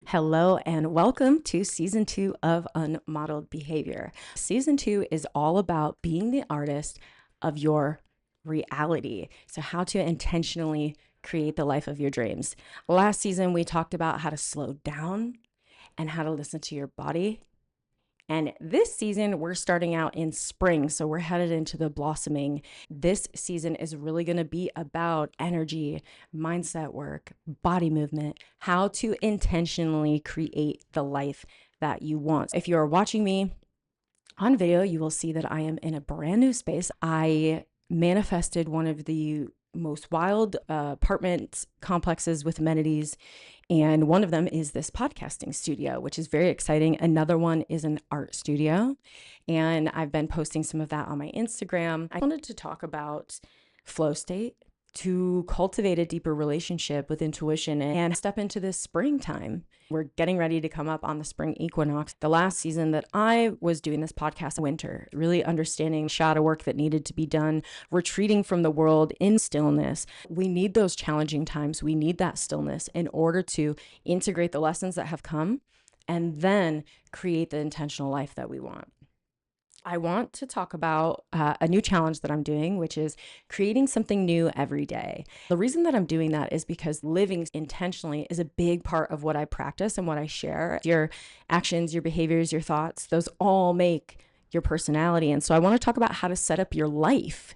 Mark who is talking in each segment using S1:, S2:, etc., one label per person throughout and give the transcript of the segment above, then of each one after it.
S1: Hello and welcome to season 2 of Unmodeled Behavior. Season 2 is all about being the artist of your reality. So how to intentionally create the life of your dreams. Last season, we talked about how to slow down and how to listen to your body. And this season, we're starting out in spring, so we're headed into the blossoming. This season is really going to be about energy, mindset work, body movement, how to intentionally create the life that you want. If you are watching me on video, you will see that I am in a brand new space. I manifested one of the most wild apartment complexes with amenities. And one of them is this podcasting studio, which is very exciting. Another one is an art studio. And I've been posting some of that on my Instagram. I wanted to talk about flow state, to cultivate a deeper relationship with intuition and step into this springtime. We're getting ready to come up on the spring equinox. The last season that I was doing this podcast, winter, really understanding shadow work that needed to be done, retreating from the world in stillness. We need those challenging times. We need that stillness in order to integrate the lessons that have come and then create the intentional life that we want. I want to talk about a new challenge that I'm doing, which is creating something new every day. The reason that I'm doing that is because living intentionally is a big part of what I practice and what I share. Your actions, your behaviors, your thoughts, those all make your personality. And so I want to talk about how to set up your life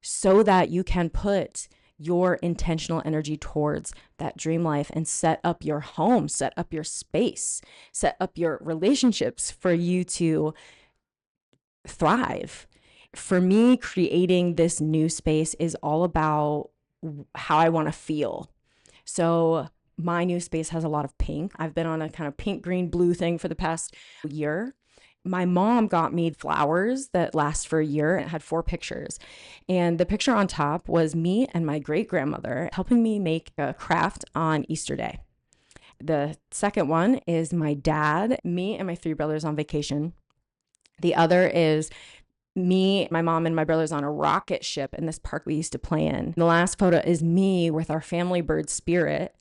S1: so that you can put your intentional energy towards that dream life and set up your home, set up your space, set up your relationships for you to thrive. For me, creating this new space is all about how I want to feel. So my new space has a lot of pink. I've been on a kind of pink, green, blue thing for the past year. My mom got me flowers that last for a year. It had 4 pictures. And the picture on top was me and my great grandmother helping me make a craft on Easter Day. The second one is my dad, me and my 3 brothers on vacation. The other is me, my mom, and my brothers on a rocket ship in this park we used to play in. The last photo is me with our family bird Spirit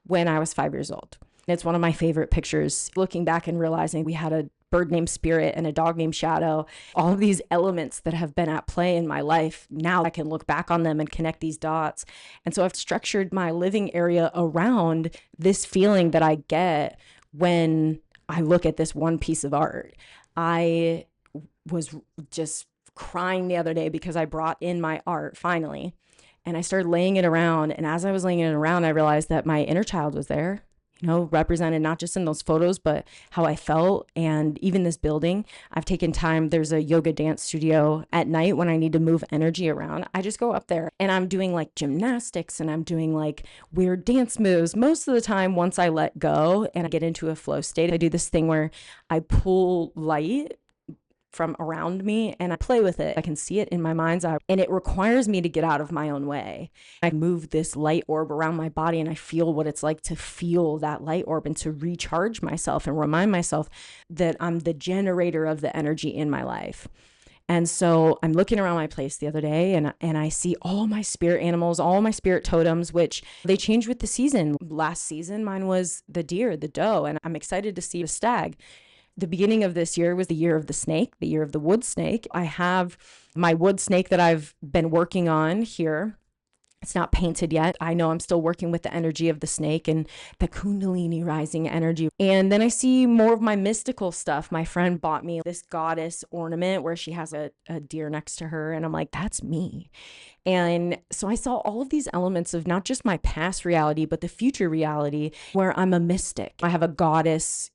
S1: when I was 5 years old. It's one of my favorite pictures, looking back and realizing we had a bird named Spirit and a dog named Shadow. All of these elements that have been at play in my life, now I can look back on them and connect these dots. And so I've structured my living area around this feeling that I get when I look at this one piece of art. I was just crying the other day because I brought in my art finally, and I started laying it around. And as I was laying it around, I realized that my inner child was there, represented not just in those photos, but how I felt. And even this building, I've taken time. There's a yoga dance studio at night when I need to move energy around. I just go up there and I'm doing like gymnastics and I'm doing like weird dance moves. Most of the time, once I let go and I get into a flow state, I do this thing where I pull light from around me and I play with it. I can see it in my mind's eye, and it requires me to get out of my own way. I move this light orb around my body and I feel what it's like to feel that light orb and to recharge myself and remind myself that I'm the generator of the energy in my life. And so I'm looking around my place the other day and I see all my spirit animals, all my spirit totems, which they change with the season. Last season, mine was the deer, the doe, and I'm excited to see a stag. The beginning of this year was the year of the snake, the year of the wood snake. I have my wood snake that I've been working on here. It's not painted yet. I know I'm still working with the energy of the snake and the Kundalini rising energy. And then I see more of my mystical stuff. My friend bought me this goddess ornament where she has a deer next to her. And I'm like, that's me. And so I saw all of these elements of not just my past reality, but the future reality where I'm a mystic. I have a goddess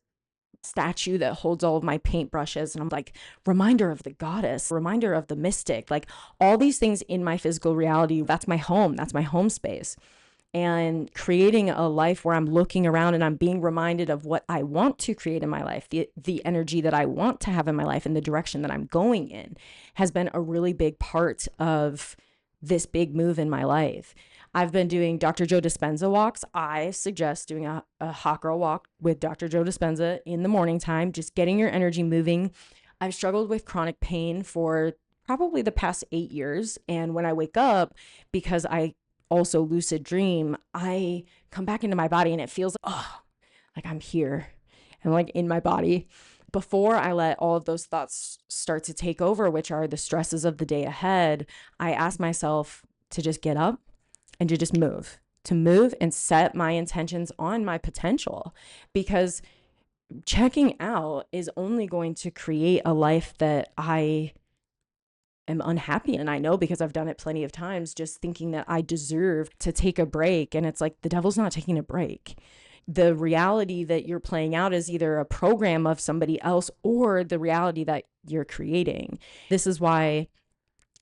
S1: statue that holds all of my paintbrushes, and I'm like, reminder of the goddess, reminder of the mystic, like all these things in my physical reality. That's my home space. And creating a life where I'm looking around and I'm being reminded of what I want to create in my life, the energy that I want to have in my life and the direction that I'm going in has been a really big part of this big move in my life. I've been doing Dr. Joe Dispenza walks. I suggest doing a hot girl walk with Dr. Joe Dispenza in the morning time, just getting your energy moving. I've struggled with chronic pain for probably the past 8 years. And when I wake up, because I also lucid dream, I come back into my body and it feels like I'm here and like in my body. Before I let all of those thoughts start to take over, which are the stresses of the day ahead, I ask myself to just get up and to move and set my intentions on my potential, because checking out is only going to create a life that I am unhappy. And I know, because I've done it plenty of times, just thinking that I deserve to take a break. And it's like, the devil's not taking a break. The reality that you're playing out is either a program of somebody else or the reality that you're creating. This is why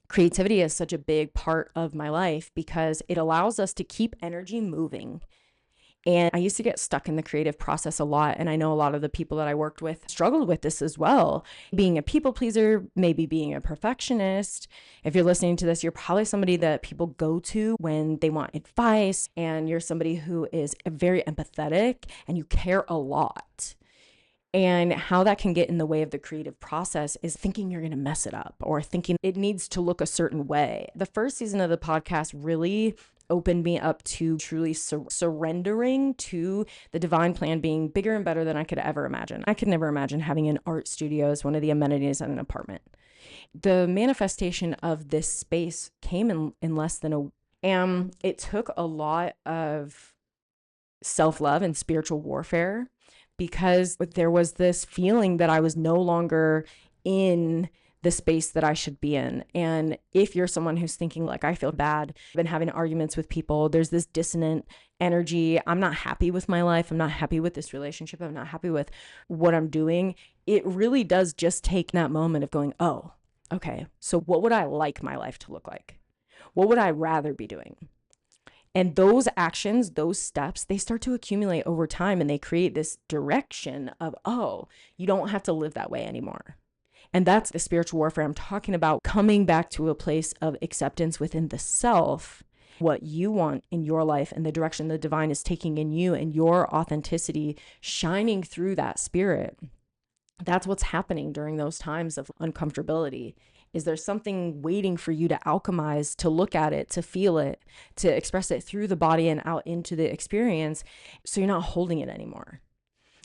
S1: creativity is such a big part of my life, because it allows us to keep energy moving. And I used to get stuck in the creative process a lot. And I know a lot of the people that I worked with struggled with this as well. Being a people pleaser, maybe being a perfectionist. If you're listening to this, you're probably somebody that people go to when they want advice, and you're somebody who is very empathetic and you care a lot. And how that can get in the way of the creative process is thinking you're going to mess it up or thinking it needs to look a certain way. The first season of the podcast really opened me up to truly surrendering to the divine plan being bigger and better than I could ever imagine. I could never imagine having an art studio as one of the amenities in an apartment. The manifestation of this space came in less than a and it took a lot of self-love and spiritual warfare, because there was this feeling that I was no longer in the space that I should be in. And if you're someone who's thinking like, I feel bad, I've been having arguments with people, there's this dissonant energy, I'm not happy with my life, I'm not happy with this relationship, I'm not happy with what I'm doing, it really does just take that moment of going, oh, okay, so what would I like my life to look like? What would I rather be doing? And those actions, those steps, they start to accumulate over time, and they create this direction of, oh, you don't have to live that way anymore. And that's the spiritual warfare I'm talking about, coming back to a place of acceptance within the self, what you want in your life and the direction the divine is taking in you, and your authenticity shining through that spirit. That's what's happening during those times of uncomfortability. Is there something waiting for you to alchemize, to look at it, to feel it, to express it through the body and out into the experience, so you're not holding it anymore?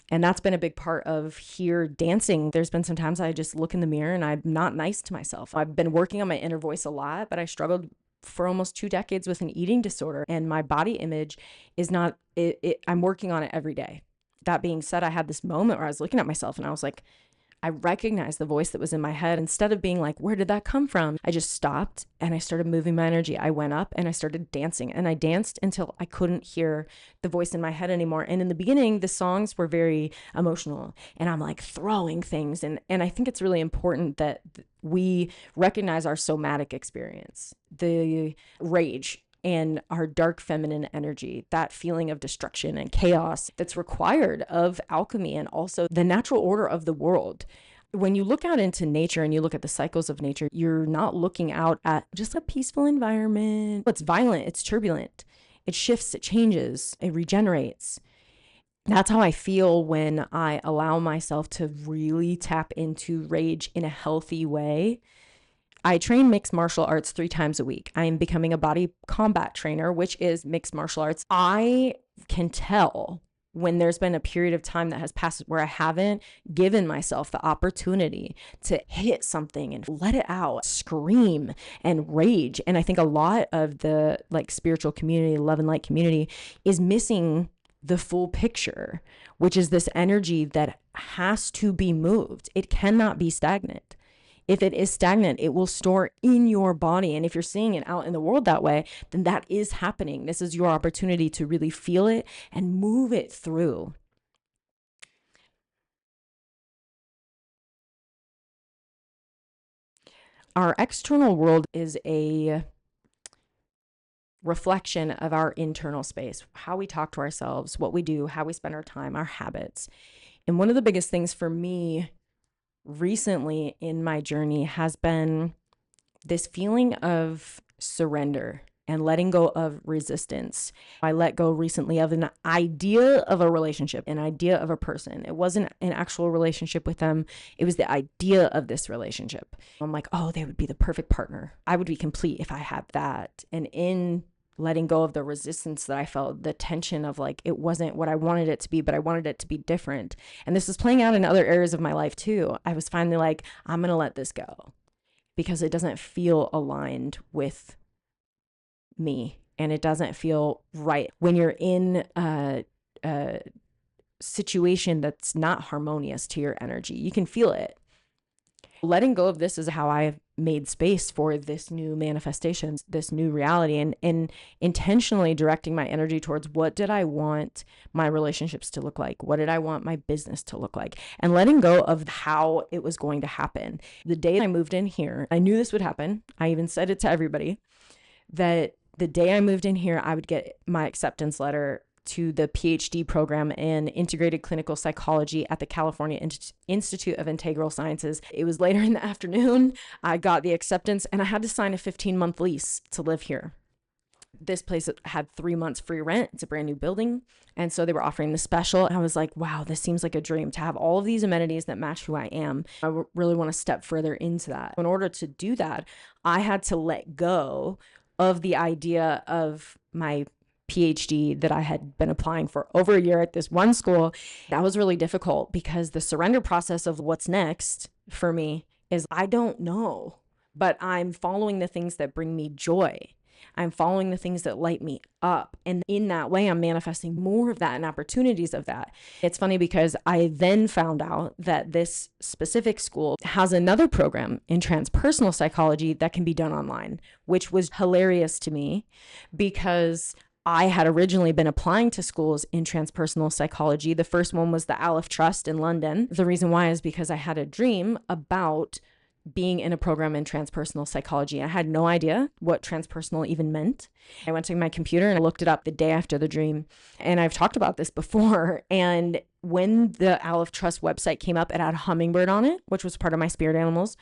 S1: And that's been a big part of here dancing. There's been some times I just look in the mirror and I'm not nice to myself. I've been working on my inner voice a lot, but I struggled for almost 2 decades with an eating disorder, and my body image is not, I'm working on it every day. That being said, I had this moment where I was looking at myself and I was like, I recognized the voice that was in my head. Instead of being like, where did that come from? I just stopped and I started moving my energy. I went up and I started dancing, and I danced until I couldn't hear the voice in my head anymore. And in the beginning, the songs were very emotional and I'm like throwing things. And I think it's really important that we recognize our somatic experience, the rage and our dark feminine energy, that feeling of destruction and chaos that's required of alchemy and also the natural order of the world. When you look out into nature and you look at the cycles of nature, you're not looking out at just a peaceful environment. It's violent, it's turbulent, it shifts, it changes, it regenerates. That's how I feel when I allow myself to really tap into rage in a healthy way. I train mixed martial arts 3 times a week. I am becoming a body combat trainer, which is mixed martial arts. I can tell when there's been a period of time that has passed where I haven't given myself the opportunity to hit something and let it out, scream and rage. And I think a lot of the spiritual community, love and light community, is missing the full picture, which is this energy that has to be moved. It cannot be stagnant. If it is stagnant, it will store in your body. And if you're seeing it out in the world that way, then that is happening. This is your opportunity to really feel it and move it through. Our external world is a reflection of our internal space, how we talk to ourselves, what we do, how we spend our time, our habits. And one of the biggest things for me recently in my journey has been this feeling of surrender. and letting go of resistance. I let go recently of an idea of a relationship, an idea of a person. It wasn't an actual relationship with them. It was the idea of this relationship. I'm like, oh, they would be the perfect partner. I would be complete if I had that. And in letting go of the resistance that I felt, the tension of like, it wasn't what I wanted it to be, but I wanted it to be different. And this was playing out in other areas of my life too. I was finally like, I'm going to let this go because it doesn't feel aligned with me and it doesn't feel right. When you're in a situation that's not harmonious to your energy, you can feel it. Letting go of this is how I've made space for this new manifestation, this new reality, and intentionally directing my energy towards what did I want my relationships to look like? What did I want my business to look like? And letting go of how it was going to happen. The day I moved in here, I knew this would happen. I even said it to everybody that the day I moved in here, I would get my acceptance letter to the PhD program in integrated clinical psychology at the California Institute of Integral Sciences. It was later in the afternoon. I got the acceptance and I had to sign a 15-month lease to live here. This place had 3 months free rent. It's a brand new building. And so they were offering the special. I was like, wow, this seems like a dream to have all of these amenities that match who I am. I really want to step further into that. In order to do that, I had to let go of the idea of my PhD that I had been applying for over a year at this one school. That was really difficult because the surrender process of what's next for me is I don't know, but I'm following the things that bring me joy. I'm following the things that light me up. And in that way, I'm manifesting more of that and opportunities of that. It's funny because I then found out that this specific school has another program in transpersonal psychology that can be done online, which was hilarious to me because I had originally been applying to schools in transpersonal psychology. The first one was the Aleph Trust in London. The reason why is because I had a dream about being in a program in transpersonal psychology. I had no idea what transpersonal even meant. I went to my computer and I looked it up the day after the dream. And I've talked about this before. And when the Aleph Trust website came up, it had a hummingbird on it, which was part of my spirit animals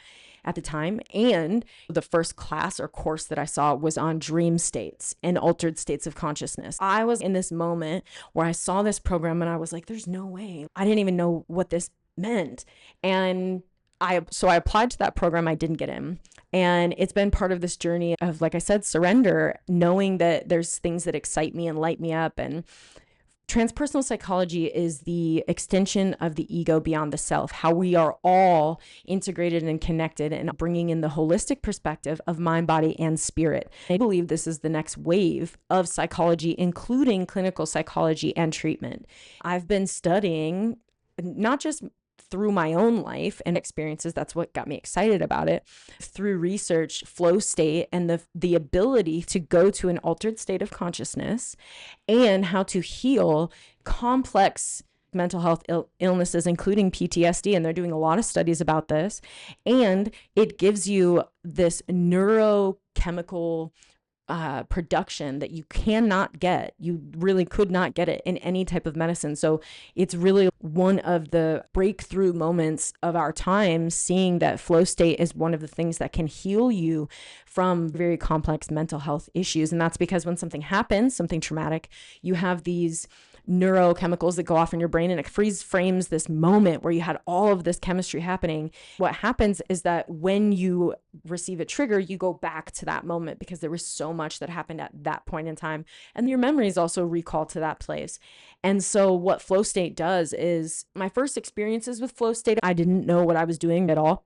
S1: at the time. And the first class or course that I saw was on dream states and altered states of consciousness. I was in this moment where I saw this program and I was like, there's no way. I didn't even know what this meant. And so I applied to that program. I didn't get in. And it's been part of this journey of, like I said, surrender, knowing that there's things that excite me and light me up. And transpersonal psychology is the extension of the ego beyond the self, how we are all integrated and connected, and bringing in the holistic perspective of mind, body, and spirit. I believe this is the next wave of psychology, including clinical psychology and treatment. I've been studying not just through my own life and experiences, that's what got me excited about it, through research, flow state, and the ability to go to an altered state of consciousness, and how to heal complex mental health illnesses, including PTSD. And they're doing a lot of studies about this. And it gives you this neurochemical production that you cannot get. You really could not get it in any type of medicine. So it's really one of the breakthrough moments of our time, seeing that flow state is one of the things that can heal you from very complex mental health issues. And that's because when something happens, something traumatic, you have these neurochemicals that go off in your brain, and it freeze frames this moment where you had all of this chemistry happening. What happens is that when you receive a trigger, you go back to that moment because there was so much that happened at that point in time, and your memories also recall to that place. And so what flow state does is, my first experiences with flow state, I didn't know what I was doing at all.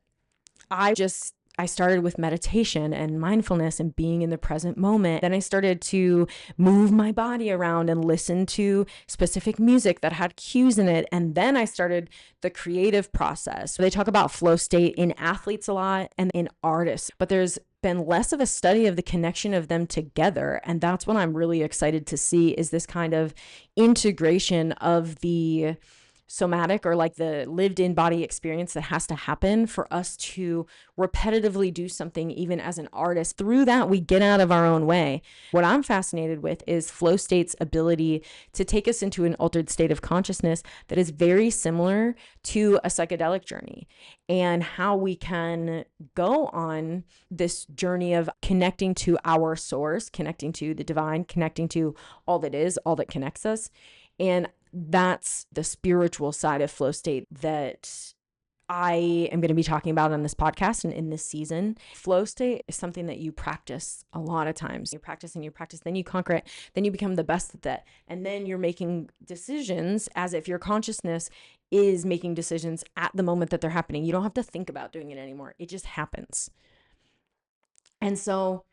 S1: I started with meditation and mindfulness and being in the present moment. Then I started to move my body around and listen to specific music that had cues in it. And then I started the creative process. They talk about flow state in athletes a lot and in artists, but there's been less of a study of the connection of them together. And that's what I'm really excited to see, is this kind of integration of the somatic or like the lived in body experience that has to happen for us to repetitively do something, even as an artist. Through that, we get out of our own way. What I'm fascinated with is flow state's ability to take us into an altered state of consciousness that is very similar to a psychedelic journey, and how we can go on this journey of connecting to our source, connecting to the divine, connecting to all that is, all that connects us. And that's the spiritual side of flow state that I am going to be talking about on this podcast and in this season. Flow state is something that you practice a lot of times. You practice and you practice, then you conquer it, then you become the best at that. And then you're making decisions as if your consciousness is making decisions at the moment that they're happening. You don't have to think about doing it anymore. It just happens. And so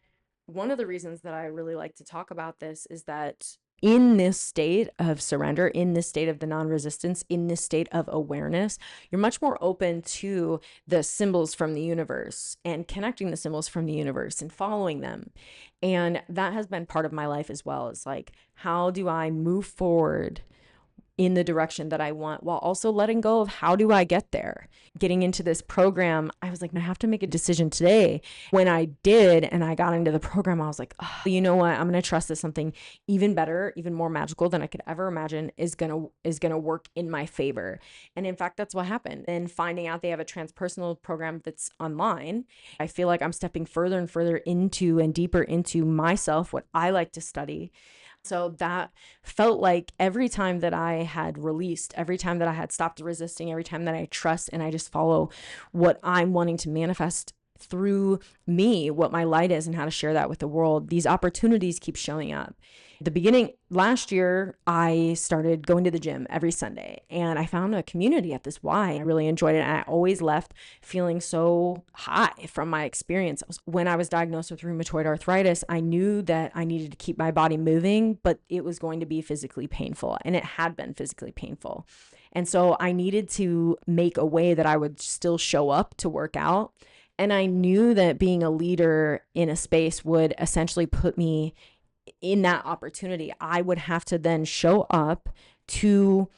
S1: one of the reasons that I really like to talk about this is that in this state of surrender, in this state of the non-resistance, in this state of awareness, you're much more open to the symbols from the universe and connecting the symbols from the universe and following them. And that has been part of my life as well. It's like, how do I move forward in the direction that I want while also letting go of how do I get there? Getting into this program, I was like, no, I have to make a decision today. When I did and I got into the program, I was like, oh, you know what? I'm going to trust that something even better, even more magical than I could ever imagine is going to work in my favor. And in fact, that's what happened. And finding out they have a transpersonal program that's online, I feel like I'm stepping further and further into and deeper into myself, what I like to study. So that felt like every time that I had released, every time that I had stopped resisting, every time that I trust and I just follow what I'm wanting to manifest through me, what my light is and how to share that with the world, these opportunities keep showing up. The beginning last year, I started going to the gym every Sunday and I found a community at this Y. I really enjoyed it. And I always left feeling so high from my experience. When I was diagnosed with rheumatoid arthritis, I knew that I needed to keep my body moving, but it was going to be physically painful, and it had been physically painful. And so I needed to make a way that I would still show up to work out. And I knew that being a leader in a space would essentially put me in that opportunity. I would have to then show up to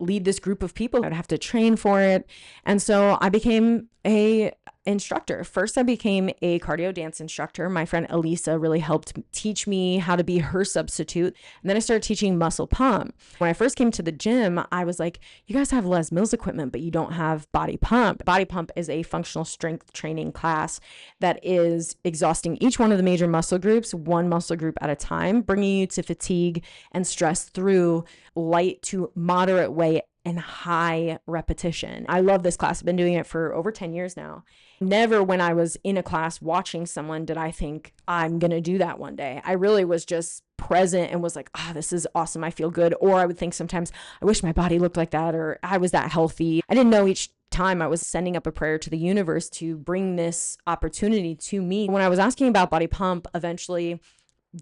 S1: lead this group of people. I'd have to train for it. And so I became a instructor. First, I became a cardio dance instructor. My friend Elise really helped teach me how to be her substitute. And then I started teaching muscle pump. When I first came to the gym, I was like, you guys have Les Mills equipment, but you don't have body pump. Body pump is a functional strength training class that is exhausting each one of the major muscle groups, one muscle group at a time, bringing you to fatigue and stress through light to moderate weight and high repetition. I love this class. I've been doing it for over 10 years now. Never when I was in a class watching someone did I think I'm going to do that one day. I really was just present and was like, oh, this is awesome. I feel good. Or I would think sometimes, I wish my body looked like that, or I was that healthy. I didn't know each time I was sending up a prayer to the universe to bring this opportunity to me. When I was asking about body pump, eventually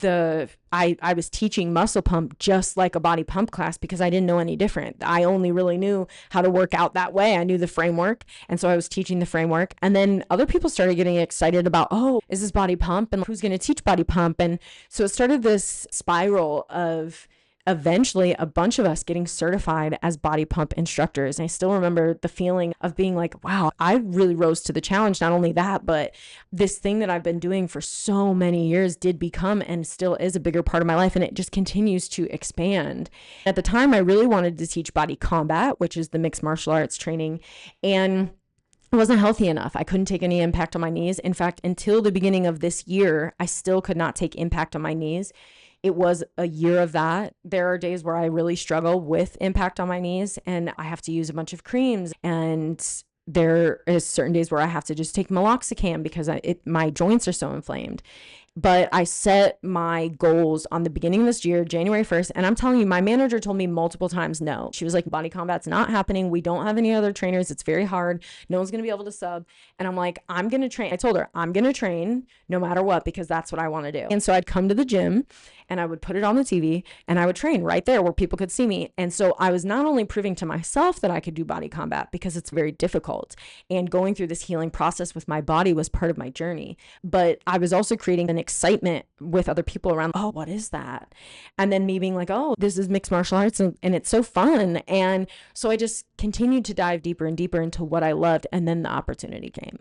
S1: I was teaching muscle pump just like a body pump class because I didn't know any different. I only really knew how to work out that way. I knew the framework. And so I was teaching the framework. And then other people started getting excited about, oh, is this body pump? And who's going to teach body pump? And so it started this spiral of eventually a bunch of us getting certified as body pump instructors. And I still remember the feeling of being like, wow, I really rose to the challenge. Not only that, but this thing that I've been doing for so many years did become and still is a bigger part of my life. And it just continues to expand. At the time, I really wanted to teach body combat, which is the mixed martial arts training. And I wasn't healthy enough. I couldn't take any impact on my knees. In fact, until the beginning of this year, I still could not take impact on my knees. It was a year of that. There are days where I really struggle with impact on my knees and I have to use a bunch of creams. And there is certain days where I have to just take meloxicam because my joints are so inflamed. But I set my goals on the beginning of this year, January 1st. And I'm telling you, my manager told me multiple times no. She was like, body combat's not happening. We don't have any other trainers. It's very hard. No one's going to be able to sub. And I'm like, I'm going to train. I told her, I'm going to train no matter what, because that's what I want to do. And so I'd come to the gym and I would put it on the TV and I would train right there where people could see me. And so I was not only proving to myself that I could do body combat because it's very difficult, and going through this healing process with my body was part of my journey, but I was also creating an excitement with other people around. Oh, what is that? And then me being like, oh, this is mixed martial arts and it's so fun. And so I just continued to dive deeper and deeper into what I loved. And then the opportunity came.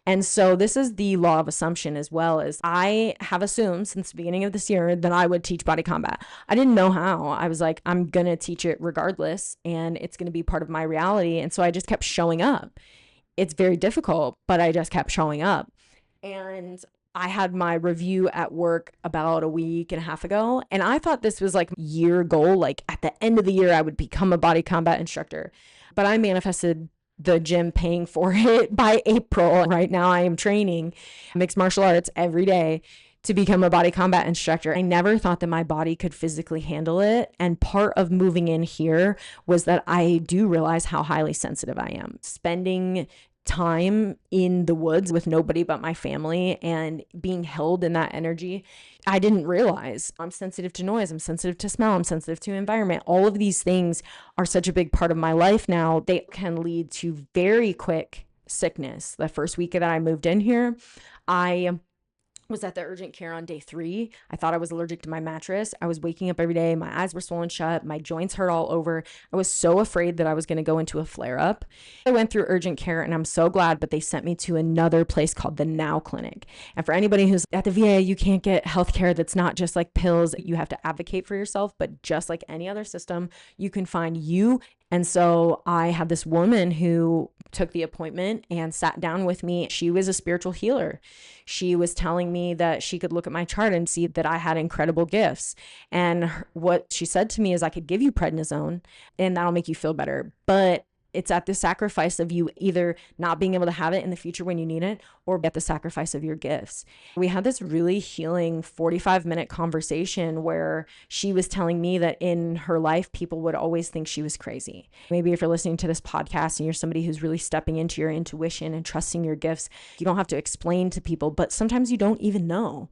S1: And so this is the law of assumption as well, as I have assumed since the beginning of this year that I would teach body combat. I didn't know how. I was like, I'm going to teach it regardless, and it's going to be part of my reality. And so I just kept showing up. It's very difficult, but I just kept showing up. And I had my review at work about a week and a half ago, and I thought this was like a year goal. Like at the end of the year, I would become a body combat instructor. But I manifested the gym paying for it by April. Right now, I am training mixed martial arts every day to become a body combat instructor. I never thought that my body could physically handle it. And part of moving in here was that I do realize how highly sensitive I am. Spending time in the woods with nobody but my family and being held in that energy, I didn't realize I'm sensitive to noise, I'm sensitive to smell, I'm sensitive to environment. All of these things are such a big part of my life now. They can lead to very quick sickness. The first week that I moved in here, I was at the urgent care on day 3. I thought I was allergic to my mattress. I was waking up every day. My eyes were swollen shut. My joints hurt all over. I was so afraid that I was going to go into a flare up. I went through urgent care, and I'm so glad, but they sent me to another place called the Now Clinic. And for anybody who's at the VA, you can't get healthcare that's not just like pills. You have to advocate for yourself, but just like any other system, you can find you. And so I had this woman who took the appointment and sat down with me. She was a spiritual healer. She was telling me that she could look at my chart and see that I had incredible gifts. And what she said to me is, I could give you prednisone and that'll make you feel better. But it's at the sacrifice of you either not being able to have it in the future when you need it, or at the sacrifice of your gifts. We had this really healing 45-minute conversation where she was telling me that in her life, people would always think she was crazy. Maybe if you're listening to this podcast and you're somebody who's really stepping into your intuition and trusting your gifts, you don't have to explain to people, but sometimes you don't even know.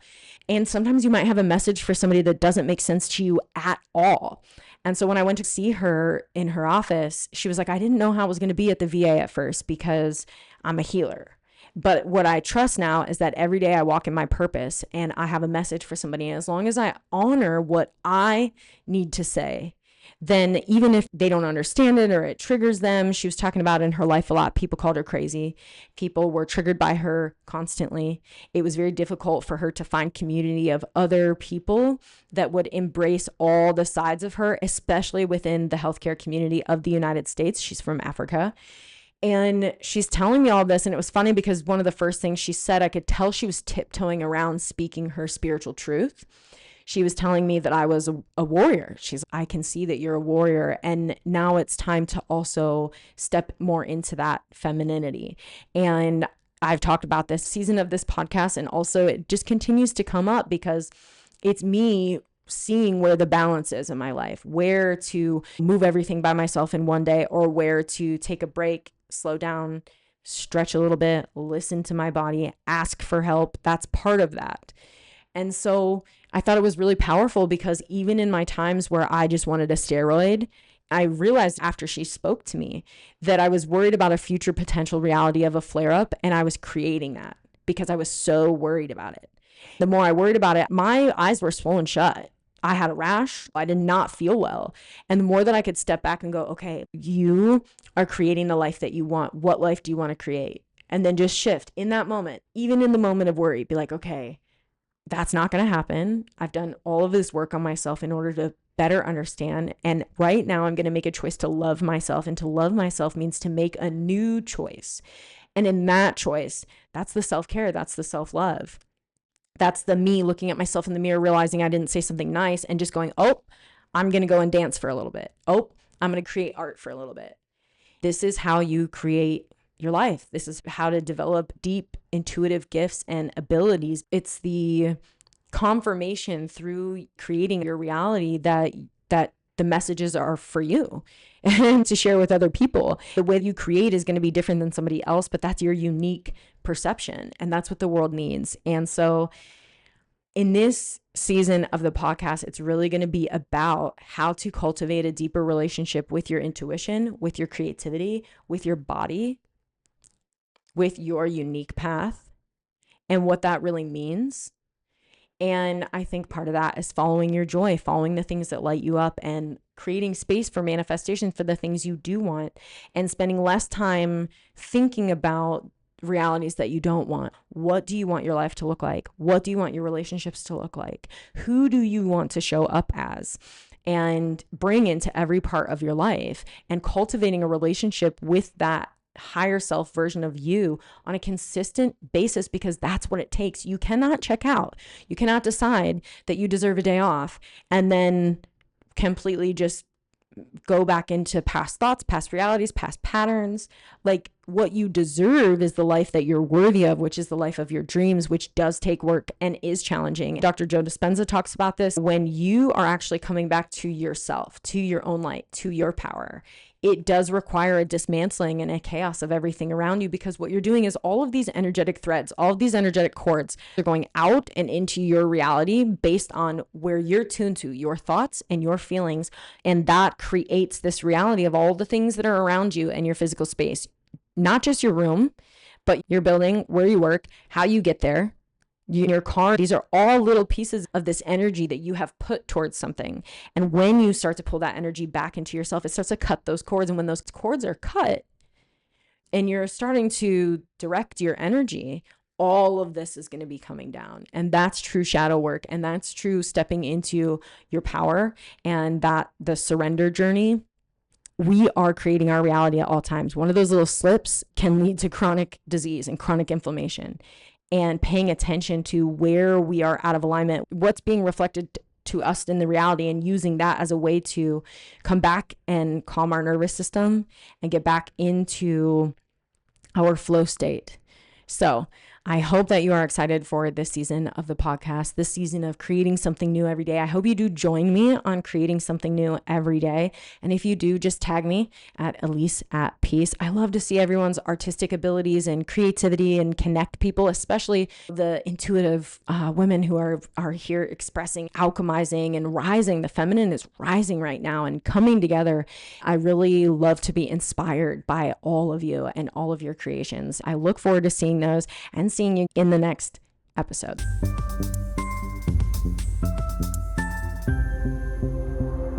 S1: And sometimes you might have a message for somebody that doesn't make sense to you at all. And so when I went to see her in her office, she was like, I didn't know how I was going to be at the VA at first because I'm a healer. But what I trust now is that every day I walk in my purpose and I have a message for somebody. And as long as I honor what I need to say, then even if they don't understand it or it triggers them, she was talking about in her life a lot, people called her crazy. People were triggered by her constantly. It was very difficult for her to find community of other people that would embrace all the sides of her, especially within the healthcare community of the United States. She's from Africa. And she's telling me all this. And it was funny because one of the first things she said, I could tell she was tiptoeing around speaking her spiritual truth. She was telling me that I was a warrior. I can see that you're a warrior. And now it's time to also step more into that femininity. And I've talked about this season of this podcast. And also it just continues to come up because it's me seeing where the balance is in my life, where to move everything by myself in one day, or where to take a break, slow down, stretch a little bit, listen to my body, ask for help. That's part of that. And so I thought it was really powerful because even in my times where I just wanted a steroid, I realized after she spoke to me that I was worried about a future potential reality of a flare-up, and I was creating that because I was so worried about it. The more I worried about it, my eyes were swollen shut. I had a rash. I did not feel well. And the more that I could step back and go, okay, you are creating the life that you want. What life do you want to create? And then just shift in that moment, even in the moment of worry, be like, okay, that's not going to happen. I've done all of this work on myself in order to better understand. And right now I'm going to make a choice to love myself. And to love myself means to make a new choice. And in that choice, that's the self-care. That's the self-love. That's the me looking at myself in the mirror, realizing I didn't say something nice and just going, oh, I'm going to go and dance for a little bit. Oh, I'm going to create art for a little bit. This is how you create your life. This is how to develop deep intuitive gifts and abilities. It's the confirmation through creating your reality that the messages are for you and to share with other people. The way you create is going to be different than somebody else, but that's your unique perception. And that's what the world needs. And so in this season of the podcast, it's really going to be about how to cultivate a deeper relationship with your intuition, with your creativity, with your body, with your unique path, and what that really means. And I think part of that is following your joy, following the things that light you up, and creating space for manifestation for the things you do want, and spending less time thinking about realities that you don't want. What do you want your life to look like? What do you want your relationships to look like? Who do you want to show up as? And bring into every part of your life, and cultivating a relationship with that higher self version of you on a consistent basis, because that's what it takes. You cannot check out. You cannot decide that you deserve a day off and then completely just go back into past thoughts, past realities, past patterns. Like, what you deserve is the life that you're worthy of, which is the life of your dreams, which does take work and is challenging. Dr. Joe Dispenza talks about this. When you are actually coming back to yourself, to your own light, to your power, it does require a dismantling and a chaos of everything around you, because what you're doing is all of these energetic threads, all of these energetic cords, they're going out and into your reality based on where you're tuned to, your thoughts and your feelings. And that creates this reality of all the things that are around you and your physical space, not just your room, but your building, where you work, how you get there, your car. These are all little pieces of this energy that you have put towards something. And when you start to pull that energy back into yourself, it starts to cut those cords. And when those cords are cut and you're starting to direct your energy, all of this is going to be coming down. And that's true shadow work. And that's true stepping into your power, and that the surrender journey. We are creating our reality at all times. One of those little slips can lead to chronic disease and chronic inflammation. And paying attention to where we are out of alignment, what's being reflected to us in the reality, and using that as a way to come back and calm our nervous system and get back into our flow state. So I hope that you are excited for this season of the podcast, this season of creating something new every day. I hope you do join me on creating something new every day. And if you do, just tag me at Elise at Peace. I love to see everyone's artistic abilities and creativity and connect people, especially the intuitive women who are here expressing, alchemizing, and rising. The feminine is rising right now and coming together. I really love to be inspired by all of you and all of your creations. I look forward to seeing those and seeing you in the next episode.